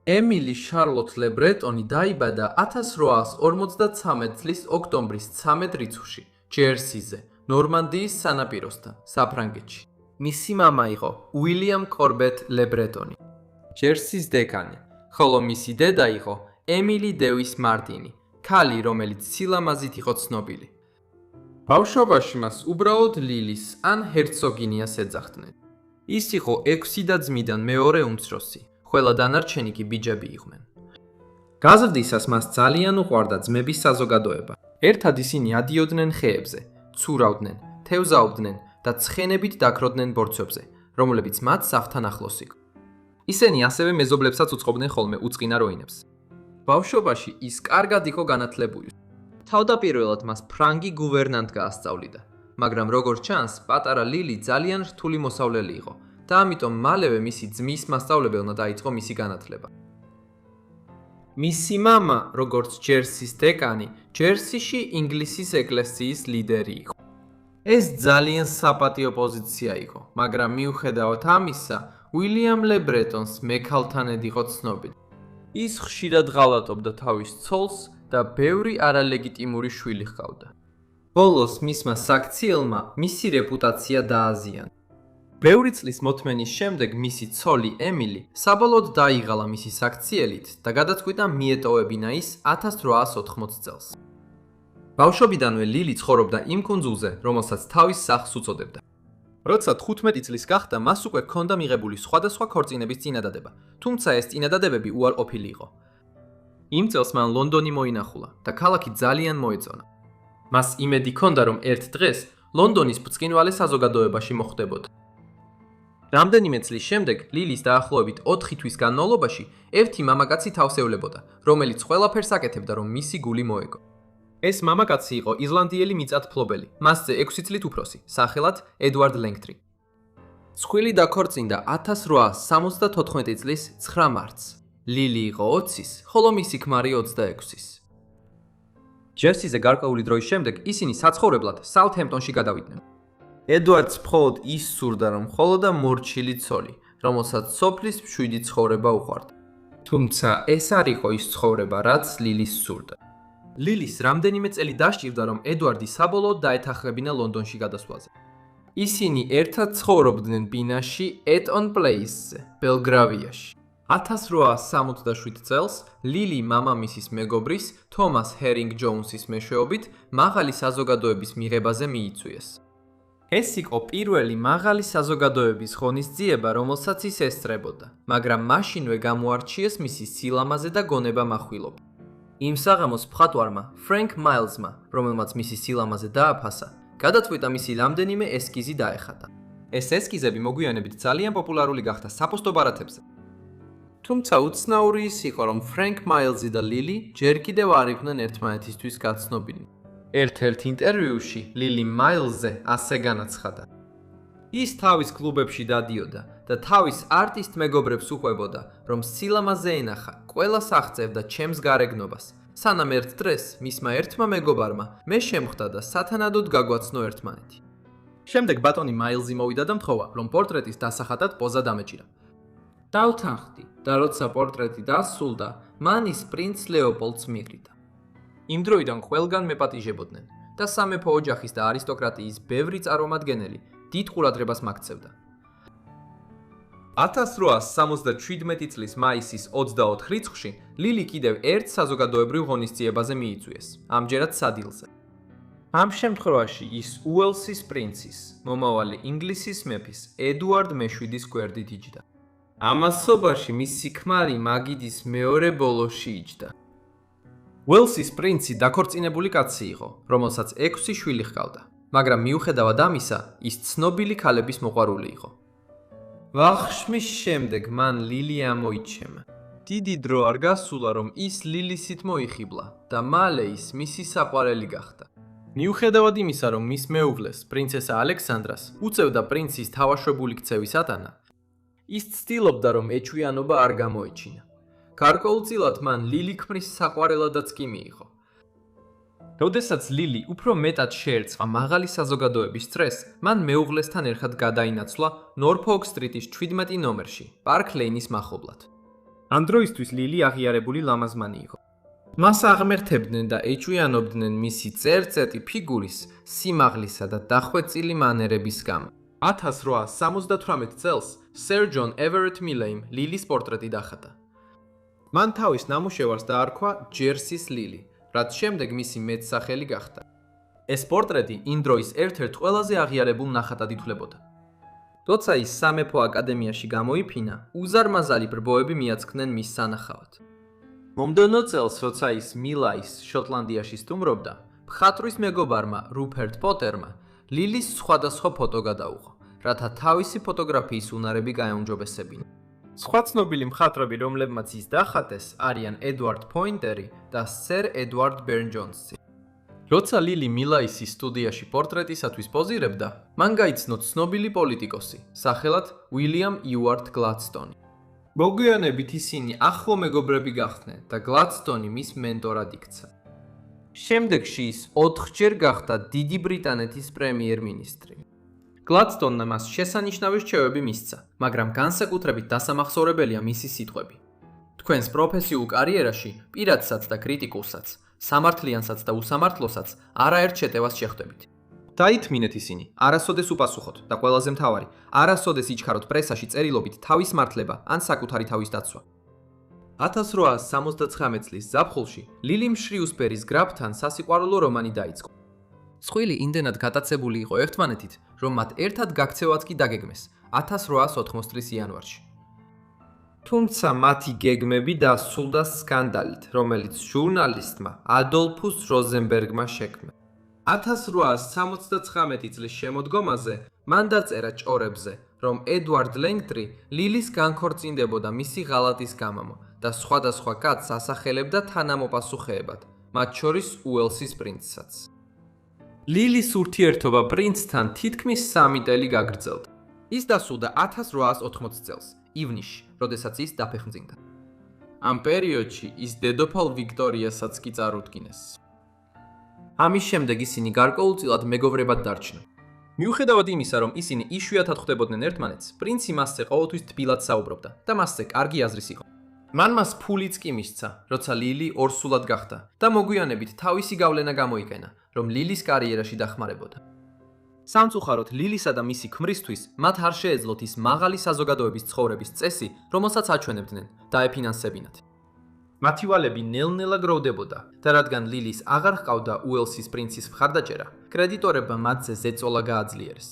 ემილი შარლოტ ლე ბრეტონი დაიბადა 1853 წლის ოქტომბრის 13 რიცხვში, ჯერსიზე, ნორმანდიის სანაპიროსთან, საფრანგეთში. მისი მამა იყო უილიამ კორბეტ ლე ბრეტონი, ჯერსის დეკანი, ხოლო მისი დედა იყო ემილი დევის მარტინი, ქალი, რომელიც სილამაზით იყო ცნობილი. ბავშვობაში მას უბრალოდ ლილის ან ჰერცოგინიას ეძახდნენ. ის იყო 6 და-ძმიდან მეორე უმცროსი, ყველა დანარჩენი კი ბიჯები იყვნენ. გაზრდისას მას ძალიან უყვარდა ძმების საზოგადოება. ერთად ისინი ადიოდნენ ხეებზე, ცურავდნენ, თევზაობდნენ და ცხენებით დაქროდნენ ბორცვებზე, რომლებიც მათ სახლთან ახლოს იყო. ისინი ასევე მეზობლებსაც უწყობდნენ ხოლმე უწყინა როინებს. ბავშვობაში ის კარგად იყო განათლებული. თავდაპირველად მას ფრანგი გუვერნანტ გაასწავლიდა, მაგრამ როგორც ჩანს, პატარა ლილი ძალიან რთული მოსავლელი იყო და ამიტომ მალევე მისი ძმის მასწავლებელმა დაიწყო მისი განათლება. მისი მამა, როგორც ჯერსის დეკანი, ჯერსიში ინგლისის ეკლესიის ლიდერი იყო. ეს ძალიან საპატიო პოზიცია იყო, მაგრამ მიუხედავად ამისა, უილიამ ლე ბრეტონს მექალთანად იყო ცნობილი. ის ხშირად ღალატობდა თავის ცოლს და ბევრი არალეგიტიმური შვილი ჰყავდა. ბოლოს მისმა საქციელმა მისი რეპუტაცია დააზიანა. ბევრი წლის მოთმენის შემდეგ მისი ცოლი ემილი საბოლოოდ დაიღალა მისი საქციელით და გადაწყვიტა მიეტოვებინა ის 1880 წელს. ბავშვობიდანვე ლილი ცხოვრობდა იმ კუნძულზე, რომელსაც თავის სახლს უწოდებდა. როცა 15 წლის გახდა, მას უკვე ჰქონდა მიღებული სხვადასხვა ქორწინების წინადადება, თუმცა ეს წინადადებები უარყოფილი იყო. იმ წელს მან ლონდონი მოინახულა და ქალაქი ძალიან მოეწონა. მას იმედი ჰქონდა, რომ ერთ დღეს ლონდონის ბრწყინვალე საზოგადოებაში მოხვდებოდა. რამდენიმე წლის შემდეგ ლილის დაახლოებით 4 თვის განმავლობაში ერთი მამაკაცი თავს ევლებოდა, რომელიც ყველაფერს აკეთებდა, რომ მისი გული მოეგო. ეს მამაკაცი იყო ირლანდიელი მიწათმფლობელი, მასზე 6 წლით უფროსი, სახელად ედვარდ ლენგტრი. ცხვილი დაქორწინდა 1874 წლის 9 მარტს. ლილი იყო 20-ის, ხოლო მისი ქმარი 26-ის. ჯერსიზე გარკვეული დროის შემდეგ ისინი საცხოვრებლად საუთჰემპტონში გადავიდნენ. ედვარდს მხოლოდ ის სურდა, რომ მხოლოდა მორჩილი ცოლი, რომელსაც სოფლის მშვიდი ცხოვრება უყვარდა. თუმცა ეს არ იყო ის ცხოვრება, რაც ლილის სურდა. ლილის რამდენიმე წელი დასჭირდა, რომ ედვარდი საბოლოოდ დაეთანხმებინა ლონდონში გადასვლაზე. ისინი ერთად ცხოვრობდნენ ბინაში ეტონ პლეისზე, ბელგრავიაში. 1867 წელს ლილი მამამისის მეგობრის თომას ჰერინგ ჯოუნსის მეშვეობით მაღალი საზოგადოების მიღებაზე მიიწვიეს. ეს იყო პირველი მაღალი საზოგადოების ღონისძიება, რომელსაც ის ესწრებოდა, მაგრამ მაშინვე გამოარჩიეს მისი სილამაზე და გონება מחვილობა. იმ საღამოს მხატვარმა ფრენკ მაილზმა, რომელმაც მისი სილამაზე დააფასა, გადაწყვიტა მისი რამდენიმე ესკიზი დაეხატა. ეს ესკიზები მოგვიანებით ძალიან პოპულარული გახდა საფოსტო ბარათებზე. თუმცა უცნაური ის იყო, რომ ფრენკ მაილზი და ლილი ჯერ კიდევ არ იყვნენ ერთმანეთისთვის გაცნობილი. ერთ-ერთ ინტერვიუში ლილი მაილზზე ასე განაცხადა. ის თავის კლუბებში დადიოდა და თავის არტისტ მეგობრებს უყვებოდა, რომ სილამაზე ენახა, ყველას აღწევდა ჩემს გარეგნობას. სანამ ერთ დღეს მისმა ერთმა მეგობარმა მე შემხვდა და სათანადოდ გაგვაცნო ერთმანეთი. შემდეგ ბატონი მაილზი მოვიდა და მთხოვა, რომ პორტრეტის დასახატად პოზა დამეჭირა. დავთანხმდი და როცა პორტრეტი დასრულდა, მან ის პრინც ლეოპოლდს მიყრიდა. იმ დროიდან ყველგან მეპატიჟებოდნენ და სამეფო ოჯახის და არისტოკრატიის ბევრი წარმომადგენელი დიდ ყურადღებას მაქცევდა. 1877 წლის მაისის 24 რიცხვში ლილი კიდევ ერთ საზოგადოებრივ ღონისძიებაზე მიიწვიეს, ამჯერად სადილზე. ამ შემთხვევაში ის უელსის პრინცის, მომავალი ინგლისის მეფის ედუარდ მე-7-ის გვერდით იჯდა. ამასობაში მისი ქმარი მაგიდის მეორე ბოლოში იჯდა. უელსის პრინცი დაქორწინებული კაცი იყო, რომელსაც 6 შვილი ჰყავდა, მაგრამ მიუხედავად ამისა, ის ცნობილი ქალების მოყვარული იყო. ვახშმის შემდეგ მან ლილი ამოიჩემა. დიდი დრო არ გასულა, რომ ის ლილისით მოიხიბლა და მალე ის მისი საყვარელი გახდა. მიუხედავად იმისა, რომ მის მეუღლეს, პრინცესა ალექსანდრას, უწევდა პრინცის თავაშვებული ქცევის ატანა, ის ცდილობდა, რომ ეჩვიანობა არ გამოეჩინა. გარკვეულწილად მან ლილი ქმრის საყვარელადაც კი მიიღო. როდესაც ლილი უფრო მეტად შეერწყა მაღალი საზოგადოების წრეს, მან მეუღლესთან ერთად გადაინაცვლა ნორფოლკ სტრიტის 17 ნომერში, პარკ ლეინის მახლობლად. ამ დროისთვის ლილი აღიარებული ლამაზმანი იყო. მას აღმერთებდნენ და ეჭვიანობდნენ მისი წერწეტი ფიგურის, სიმაღლისა და დახვეწილი მანერების გამო. 1878 წელს სერ ჯონ ევერეტ მილეიმ ლილის პორტრეტი დახატა. მან თავის ნამუშევარს დაარქვა ჯერსის ლილი, რაც შემდეგ მისი მეტსახელი გახდა. ეს პორტრეტი იმ დროის ერთ-ერთ ყველაზე აღიარებულ ნახატად ითვლებოდა. როცა ის სამეფო აკადემიაში გამოიფინა, უზარმაზარი ბრბოები მიაწყდნენ მის სანახავად. მომდევნო წელს, როცა ის მილაის შოტლანდიაში სტუმრობდა, მხატვრის მეგობარმა რუპერტ პოტერმა ლილის სხვადასხვა ფოტო გადაუღო, რათა თავისი ფოტოგრაფიის უნარები გაეუმჯობესებინა. სხვა ცნობილი მხატვრები, რომლებმაც ის დახატეს, არიან ედვარდ პოინტერი და სერ ედვარდ ბერნ-ჯონსი. როცა ლილი მილაისის სტუდიაში პორტრეტისათვის პოზირებდა, მან გაიცნო ცნობილი პოლიტიკოსი, სახელად უილიამ იუარტ გლადსტონი. მოგვიანებით ისინი ახლო მეგობრები გახდნენ და გლადსტონი მის მენტორად იქცა. შემდეგში ის 4-ჯერ გახდა დიდი ბრიტანეთის პრემიერ-მინისტრი. გლადსტონმა მას შესანიშნავი რჩევები მისცა, მაგრამ განსაკუთრებით დასამახსოვრებელია მისი სიტყვები. თქვენს პროფესიულ კარიერაში, პირადსაც და კრიტიკულსაც, სამართლიანსაც და უსამართლოსაც არაერთ შეტევას შეხვდებით. დაითმინეთ ისინი, არასოდეს უპასუხოთ და ყველაზე მთავარი, არასოდეს იჩქაროთ პრესაში წერილობით თავის მართლება ან საკუთარი თავის დაცვა. 1879 წლის ზაფხულში ლილიმ შრიუსბერის გრაფთან სასიყვარულო რომანი დაიწყო. სხვილი იმდენად გატაცებული იყო ერთმანეთით, რომ მათ ერთად გაქცევაც კი დაგეგმეს 1880 წლის იანვარში. თუმცა მათი გეგმები დასრულდა სკანდალით, რომელიც ჟურნალისტმა ადოლფუს როზენბერგმა შექმნა. 1879 წლის შემოდგომაზე მან დაწერა ჭორებზე, რომ ედვარდ ლენგტრი ლილის განქორწინდებოდა მისი ღალატის გამამო და სხვადასხვა კაცს ასახელებდა თანამოპასუხეებად, მათ შორის უელსის პრინცსაც. ლილის ურთიერთობა პრინცთან თითქმის 3 წელი გაგრძელდა. ის დასრულდა 1880 წელს, ივნისში, როდესაც ის დაფეხმძიმდა. ამ პერიოდში ის დედოფალ ვიქტორიასაც კი წარუდგინეს. ამის შემდეგ ისინი გარკვეულწილად მეგობრებად დარჩნენ. მიუხედავად იმისა, რომ ისინი იშვიათად ხვდებოდნენ ერთმანეთს, პრინცი მასზე ყოველთვის თბილად საუბრობდა და მასზე კარგი აზრის იყო. მან მას ფულიც კი მისცა, როცა ლილი ორსულად გახდა და მოგვიანებით თავისი გავლენა გამოიყენა, რომ লিლის კარიერაში დახმარებოდა. სამწუხაროდ ლილისა და მისი ქმრისთვის მათ არ შეეძლოთ ის მაღალი საზოგადოების ცხოვრების წესი, რომელსაც აჩვენებდნენ, დაეფინანსებინათ. მათი ვალები ნელ-ნელა გროვდებოდა და რადგან ლილის აღარ ჰყავდა უელსის პრინცის მხარდაჭერა, კრედიტორებმა მათზე ზეწოლა გააძლიერეს.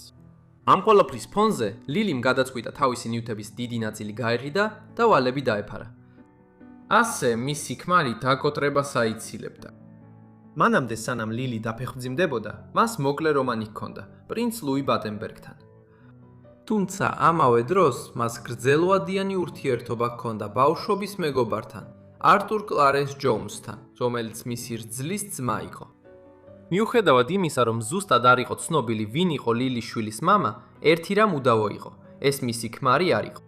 ამ ყველაფრის ფონზე ლილიმ გადაწყვიტა თავისი ნივთების დიდი ნაწილი გაეღიდა და ვალები დაეფარა. ასე მისი ქმარი დაკოტრებას აიცილებდა. მანამდე სანამ ლილი დაფეხმძიმდებოდა, მას მოკლე რომანი ჰქონდა პრინც ლუი ბატენბერგთან. თუმცა ამავე დროს მას გრძელვადიანი ურთიერთობა ჰქონდა ბავშვობის მეგობართან, არტურ კლარენს ჯოუნსთან, რომელიც მისი რძლის ძმა იყო. მიუხედავად იმისა, რომ ზუსტად არ იყო ცნობილი, ვინ იყო ლილის შვილის მამა, ერთი რამ უდავო იყო, ეს მისი ქმარი არ იყო.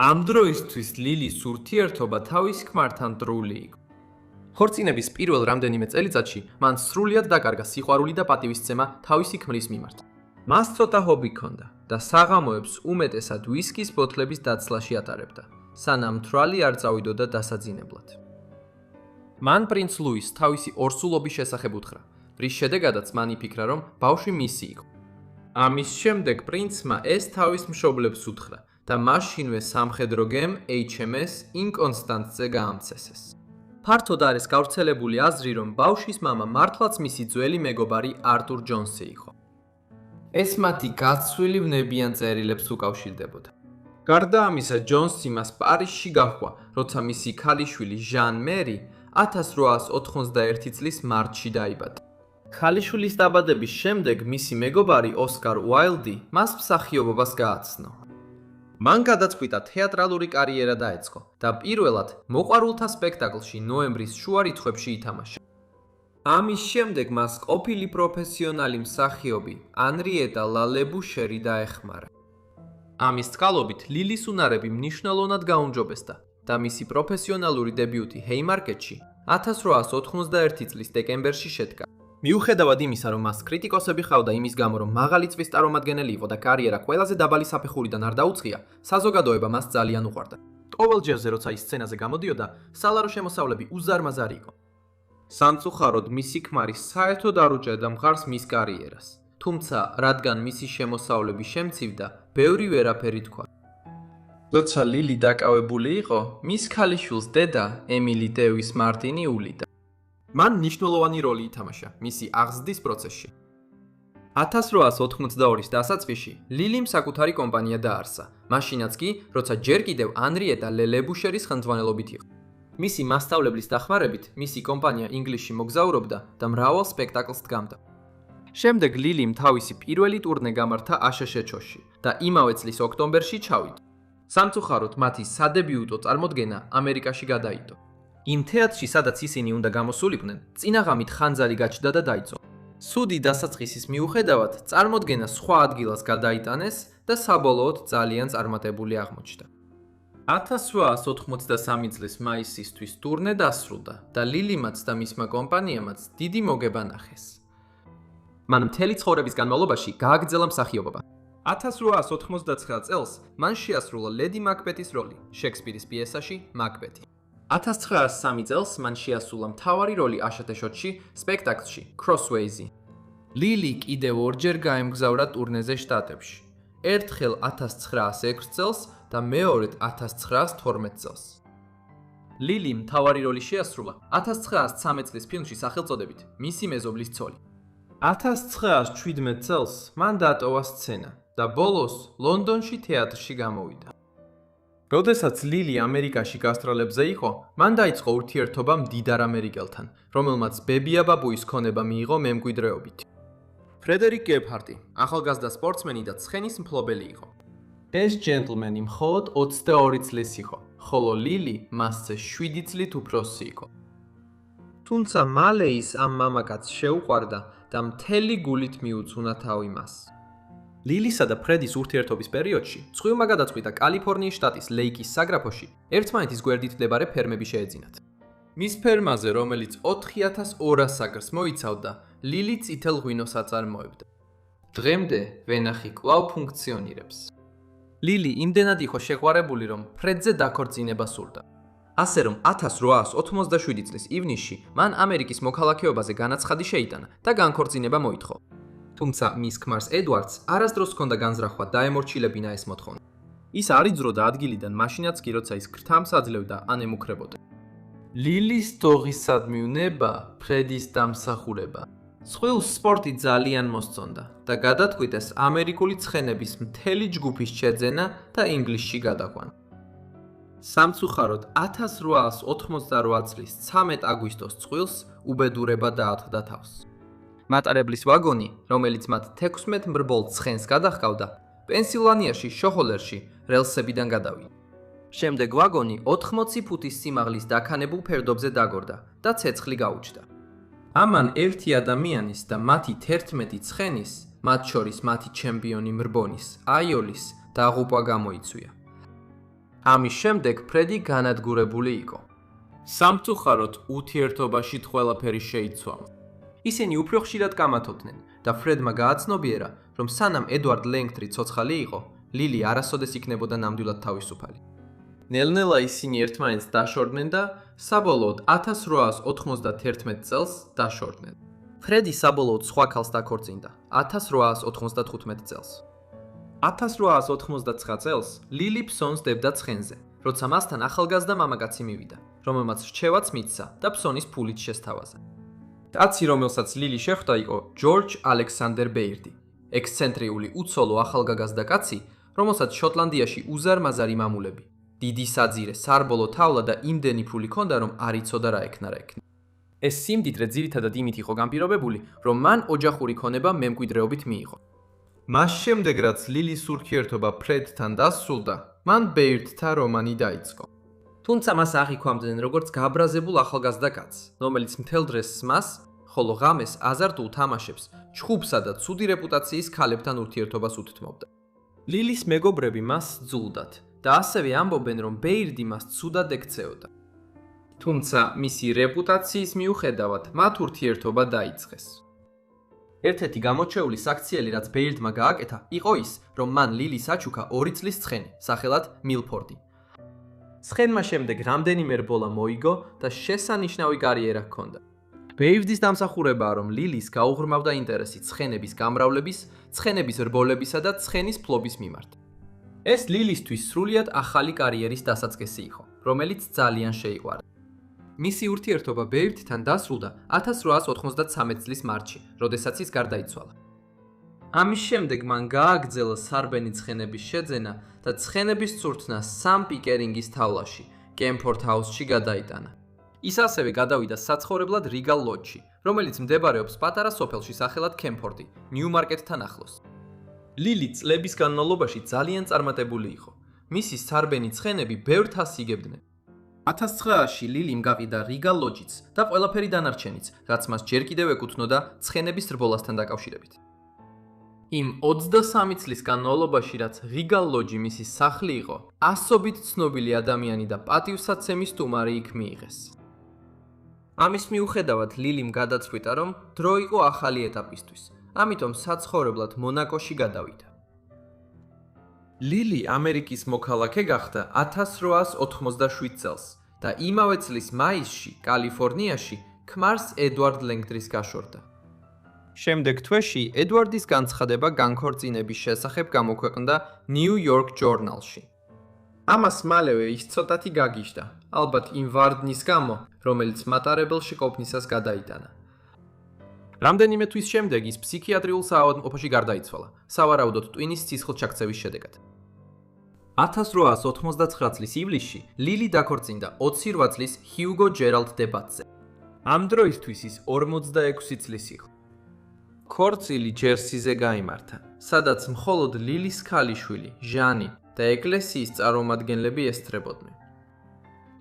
ამ დროისთვის ლილის ურთიერთობა თავის ქმართან დრული იყო. ხორცინების პირველ რამდენიმე წელიწადში მან სრულიად დაკარგა სიყვარული და პატივისცემა თავისი ქმრის მიმართ. მას ცოტა ჰობი ჰქონდა და საღამოებს უმეტესად ვისკის ბოთლების დაცლაში ატარებდა, სანამ თვალი არ წავიდოდა დასაძინებლად. მან პრინც ლუის თავისი ორსულობის შესახებ უთხრა, რის შედეგადაც მან იფიქრა, რომ ბავშვი მისი იყო. ამის შემდეგ პრინცმა ეს თავის მშობლებს უთხრა და მაშინვე სამხედრო გემ HMS ინკონსტანტზე გაამცესეს. ფართოდ არის გავრცელებული აზრი, რომ ბავშვის მამა მართლაც მისი ძველი მეგობარი არტურ ჯონსი იყო. ეს მათი გაცვლილი ვნებიან წერილებს უკავშირდებოდა. გარდა ამისა, ჯონსი მას პარიზში გაჰყვა, როცა მისი ქალიშვილი ჟან მერი 1891 წლის მარტში დაიბადა. ქალიშვილის დაბადების შემდეგ მისი მეგობარი ოსკარ უაილდი მას მსახიობობას გააცნო. მან გადაწყვიტა თეატრალური კარიერა დაეწყო და პირველად მოყვარულთა სპექტაკლში ნოემბრის შუა რიცხვებში ითამაშა. ამის შემდეგ მას ყოფილი პროფესიონალი მსახიობი ანრიეტა ლალებუშერი დაეხმარა. ამის წყალობით ლილის უნარები მნიშვნელოვნად გაუმჯობესდა და მისი პროფესიონალური დებიუტი ჰეიმარკეტში 1891 წლის დეკემბერში შედგა. მიუხედავად იმისა, რომ მას კრიტიკოსები ჰყავდა იმის გამო, რომ მაღალი წვის წარმომადგენელი იყო და კარიერა ყველაზე დაბალი საფეხურიდან არ დაუწყია, საზოგადოება მას ძალიან უყვარდა. ყოველ ჯერზე როცა ის სცენაზე გამოდიოდა, სალარო შემოსავლები უზარმაზარი იყო. სამწუხაროდ მისი ქმარი საერთოდ არ უჭერდა მხარს მის კარიერას. თუმცა, რადგან მისი შემოსავლები შემცივდა, ბევრი ვერაფერი თქვა. როცა ლილი დაკავებული იყო, მის ქალიშვილს დედა, ემილი დევის მარტინი ულიდა. მან მნიშვნელოვანი როლი ითამაშა მისი აღზრდის პროცესში. 1882-ის დასაწყისში ლილიმ საკუთარი კომპანია დაარსა, მაშინაც კი, როცა ჯერ კიდევ ანრიეტა ლელებუშერის ხელმძღვანელობით იყო. მისი მასწავლებლის დახმარებით, მისი კომპანია ინგლისში მოგზაურობდა და მრავალ სპექტაკლს დგამდა. შემდეგ ლილიმ თავისი პირველი ტურნე გამართა აშშ-ში და იმავე წლის ოქტომბერში ჩავიდა. სამწუხაროდ მათი სადებიუტო წარმოდგენა ამერიკაში გადაიდო. იმ თეატრში, სადაც ისინი უნდა გამოსულიყვნენ, წინაღამით ხანძარი გაჩნდა და დაიწყო. სუდი დასაწყისის მიუხედავად, წარმოდგენა სხვა ადგილას გადაიტანეს და საბოლოოდ ძალიან წარმატებული აღმოჩნდა. 1883 წლის მაისისთვის ტურნე დასრულდა და ლილიმაც და მისმა კომპანიამაც დიდი მოგება ნახეს. მან მთელი ცხოვრების განმავლობაში გააგრძელა მსახიობობა. 1889 წელს მან შეასრულა ლედი მაკბეთის როლი შექსპირის პიესაში „მაკბეთი“. 1903 წელს მან შეასრულა მთავარი როლი აშშ-ში სპექტაკლში „ქროსვეიზი“. ლილი კიდევ ორჯერ გაემგზავრა ტურნეზე შტატებში. ერთხელ 1906 წელს და მეორედ 1912 წელს. ლილი მთავარი როლი შეასრულა 1913 წლის ფილმში სახელწოდებით „მისი მეზობლის ცოლი“. 1917 წელს მან დატოვა სცენა და ბოლოს ლონდონში თეატრში გამოვიდა. როდესაც ლილი ამერიკაში გასტროლებზე იყო, მან დაიწყო ურთიერთობა მდიდარ ამერიკელთან, რომელმაც ბებია ბაბუის ქონება მიიღო მემკვიდრეობით. ფრედერიკ გეფჰარტი, ახალგაზრდა სპორტსმენი და ცხენის მფლობელი იყო. ეს ჯენტლმენი მხოლოდ 22 წლის იყო, ხოლო ლილი მასზე 7 წლით უფროსი იყო. თუმცა მალე ის ამ მამაკაცს შეუყვარდა და მთელი გულით მიუძღვნა თავი მას. ლილისა და ფრედის ურთიერთობის პერიოდში წყვილმა გადაწყვიტა კალიფორნიის შტატის ლეიკის საგრაფოში ერთმანეთის გვერდით მდებარე ფერმები შეეძინათ. მის ფერმაზე, რომელიც 4200 აკრს მოიცავდა, ლილი წითელ ღვინოს აწარმოებდა. დღემდე ვენახი კვლავ ფუნქციონირებს. ლილი იმდენად იყო შეყვარებული, რომ ფრედზე დაქორწინება სურდა. ასე რომ 1887 წლის ივნისში მან ამერიკის მოქალაქეობაზე განაცხადი შეიტანა და განქორწინება მოითხოვა. თუმცა მის ქმარს ედვარდს არასდროს ჰქონდა განზრახვა დაემორჩილებინა ეს მოთხოვნა. ის არ იძროდა ადგილიდან მაშინაც კი, როცა ის ქრთამს აძლევდა ან ემუქრებოდა. ლილის დოღისადმი უნება ფრედის დამსახურება. წყვილს სპორტი ძალიან მოსწონდა და გადაწყვიტეს ამერიკული ცხენების მთელი ჯგუფის შეძენა და ინგლისში გადაყვანა. სამწუხაროდ 1888 წლის 13 აგვისტოს წყვილს უბედურება დაატყდა თავს. მატარებლის ვაგონი, რომელიც მათ 16 მრბოლ ცხენს გადაჰყავდა, პენსილვანიაში შოჰოლერში რელსებიდან გადავიდა. შემდეგ ვაგონი 80 ფუტის სიმაღლის დაქანებულ ფერდობზე დაგორდა და ცეცხლი გაუჩნდა. ამან ერთი ადამიანის და მათი 11 ცხენის, მათ შორის მათი ჩემპიონი მრბონის, აიოლის, დაღუპვა გამოიწვია. ამის შემდეგ ფრედი განადგურებული იყო. სამწუხაროდ ურთიერთობაში ყველაფერი შეიცვალა. ისინი უფრო ხშირად გამათობდნენ და ფრედმა გააცნობიერა, რომ სანამ ედვარდ ლენგტრი ცოცხალი იყო, ლილი არასოდეს იქნებოდა ნამდვილად თავისუფალი. ნელ-ნელა ისინი ერთმანეთს დაშორდნენ და საბოლოოდ 1891 წელს დაშორდნენ. ფრედი საბოლოოდ სხვა ქალს დაქორწინდა 1895 წელს. 1899 წელს ლილი ფსონს დებდა ცხენზე, როცა მასთან ახალგაზრდა მამაკაცი მივიდა, რომელმაც რჩევაც მისცა და ფსონის ფულით შესთავაზა. კაცი, რომელსაც ლილი შეხვდა, იყო ჯორჯ ალექსანდერ ბეირდი, ექსცენტრიული უცოლო ახალგაზრდა კაცი, რომელსაც შოტლანდიაში უზარმაზარი მამულები, დიდი საძირე, სარბოლო თავლა და იმდენი ფული ჰქონდა, რომ არ იცოდა რა ექნა. ეს სიმდიდრე ძირითადად იმით იყო განპირობებული, რომ მან ოჯახური ქონება მემკვიდრეობით მიიღო. მას შემდეგ, რაც ლილის ურთიერთობა ფრედთან დასრულდა, მან ბეირდთან რომანი დაიწყო. თუმცა მას აღიქვამდნენ როგორც გააბრაზებულ ახალგაზრდა კაცს, რომელიც მთელ დღეს მას, ხოლო ღამეს აზარტულ თამაშებს, ჩხუბსა და ცუდი რეპუტაციის ქალებთან ურთიერთობას უთმობდა. ლილის მეგობრები მას ძულდათ და ასევე ამბობენ, რომ ბეირდი მას ცუდად ექცეოდა. თუმცა მისი რეპუტაციის მიუხედავად მათ ურთიერთობა დაიწყეს. ერთ-ერთი გამოჩეული საქციელი, რაც ბეირდმა გააკეთა, იყო ის, რომ მან ლილის აჩუქა 2 წლის ცხენი, სახელად მილფორდი. ცხენმა შემდეგ რამდენიმე რბოლა მოიგო და შესანიშნავი კარიერა ჰქონდა. ბეივდის დამსახურებაა, რომ ლილის გაუღრმავდა ინტერესი ცხენების გამრავლების, ცხენების რბოლებისა და ცხენის ფლობის მიმართ. ეს ლილისთვის სრულიად ახალი კარიერის დასაწყისი იყო, რომელიც ძალიან შეიყვარდა. მისი ურთიერთობა ბეივდთან დასრულდა 1893 წლის მარტში, როდესაც ის გარდაიცვალა. ამის შემდეგ მან გააგრძელა სარბენი ცხენების შეძენა და ცხენების ცურთნა სამ პიკერინგის თავლაში, კემფორთ ჰაუსში გადაიტანა. ის ასევე გადავიდა საცხოვრებლად რიგალ ლოჯში, რომელიც მდებარეობს პატარა სოფელში სახელად კემფორტი, ნიუ-მარკეტთან ახლოს. ლილი წლების განმავლობაში ძალიან წარმატებული იყო. მისი სარბენი ცხენები ბევრ თასს იგებდნენ. 1900-ში ლილიმ გავიდა რიგალ ლოჯიც და ყველაფერი დანარჩენიც, რაც მას ჯერ კიდევ ეკუთვნოდა ცხენების რბოლასთან დაკავშირებით. იმ 23 წლის განმავლობაში, რაც რიგალ ლოჯი მისი სახლი იყო, ასობით ცნობილი ადამიანი და პატივსაცემი სტუმარი იქ მიიღეს. ამის მიუხედავად ლილიმ გადაწყვიტა, რომ დრო იყო ახალი ეტაპისთვის, ამიტომ საცხოვრებლად მონაკოში გადავიდა. ლილი ამერიკის მოქალაქე გახდა 1887 წელს და იმავე წლის მაისში კალიფორნიაში ქმარს ედვარდ ლენგტრის გაშორდა. შემდეგ თვეში ედვარდის განცხადება განქორწინების შესახებ გამოქვეყნდა New York Journal-ში. ამას მალევე ის ცოტათი გაგიჟდა, ალბათ იმ ვარდნის გამო, რომელიც მატარებელში ყოფნისას გადაიტანა. რამდენიმე თვის შემდეგ ის ფსიქიატრიულ საავადმყოფოში გარდაიცვალა, სავარაუდოდ ტვინის სისხლჩაქცევის შედეგად. 1899 წლის ივლისში ლილი დაქორწინდა 28 წლის ჰიუგო ჯერალდ დებატზე. ამ დროისთვის ის 46 წლის იყო. ქორწილი ჯერსიზე გაიმართა, სადაც მხოლოდ ლილის ქალიშვილი, ჟანი და ეკლესიის წარმომადგენლები ესწრებოდნენ.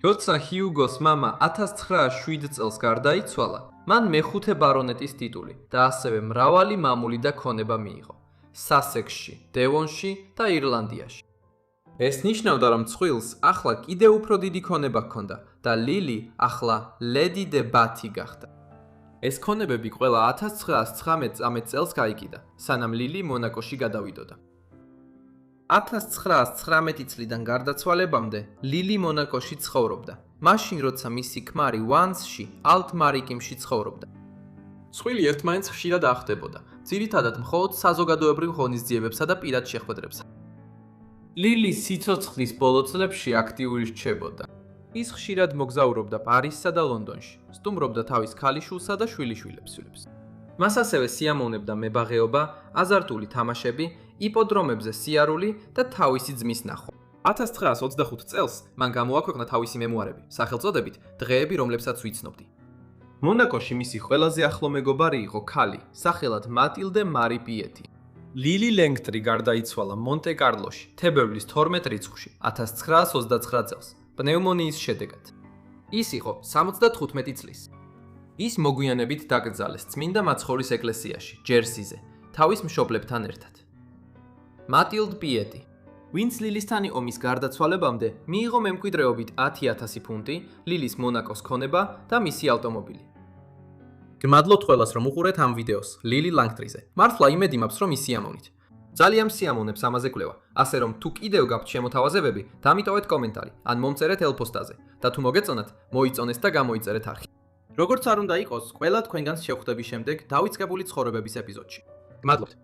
როცა ჰიუგოს მამა 1907 წელს გარდაიცვალა, მან მეხუთე ბარონეტის ტიტული და ასევე მრავალი მამული და ქონება მიიღო სასექსში, დევონში და ირლანდიაში. ეს ნიშნავდა, რომ წყვილს ახლა კიდევ უფრო დიდი ქონება ჰქონდა და ლილი ახლა ლედი დი ბათი გახდა. ეს ქონებები ყველა 1919 წელს გაიყიდა, სანამ ლილი მონაკოში გადავიდოდა. 1919 წლიდან გარდაცვალებამდე ლილი მონაკოში ცხოვრობდა, მაშინ როცა მისი ქმარი ვანსში, ალტ-მარიკიმში ცხოვრობდა. წყვილი ერთმანეთს ხშირად ახდებოდა, ძირითადად მხოლოდ საზოგადოებრივ ღონისძიებებსა და პირად შეხვედრებსა. ლილი სიცოცხლის ბოლო წლებში აქტიური რჩებოდა. ის ხშირად მოგზაურობდა პარიზსა და ლონდონში, სტუმრობდა თავის ქალიშვილსა და შვილიშვილებს. მას ასევე სიამოვნებდა მებაღეობა, აზარტული თამაშები, იპოდრომებზე სიარული და თავისი ძმის ნახვა. 1925 წელს მან გამოაქვეყნა თავისი მემუარები, სახელწოდებით დღეები, რომლებსაც ვიცნობდი. მონაკოში მისი ყველაზე ახლო მეგობარი იყო ქალი, სახელად მატილდე მარი პიეტი. ლილი ლენგტრი გარდაიცვალა მონტე-კარლოში, თებერვლის 12 რიცხვში, 1929 წელს, პნევმონიის შედეგად. ის იყო 75 წლის. ის მოგვიანებით დაკრძალეს წმინდა მაცხოვრის ეკლესიაში, ჯერსიზე, თავის მშობლებთან ერთად. მატილდ პიეტი, ვინც ლილისთან იყო მის გარდაცვალებამდე, მიიღო მემკვიდრეობით 10,000 ფუნტი, ლილის მონაკოს ქონება და მისი ავტომობილი. გმადლობთ ყველას, რომ უყურეთ ამ ვიდეოს ლილი ლენგტრიზე. მართლა იმედი მაქვს, რომ ისიამოვნით. ძალიან მსიამოვნებს ამაზე კვლევა, ასე რომ თუ კიდევ გაქვთ შემოთავაზებები, დამიტოვეთ კომენტარი ან მომწერეთ ელფოსტაზე და თუ მოგეწონათ, მოიწონეს და გამოიწერეთ არხი. როგორც არ უნდა იყოს, ყველა თქვენგანს შევხვდები შემდეგ დავიწყებული ცხოვრებების ეპიზოდში. გმადლობთ.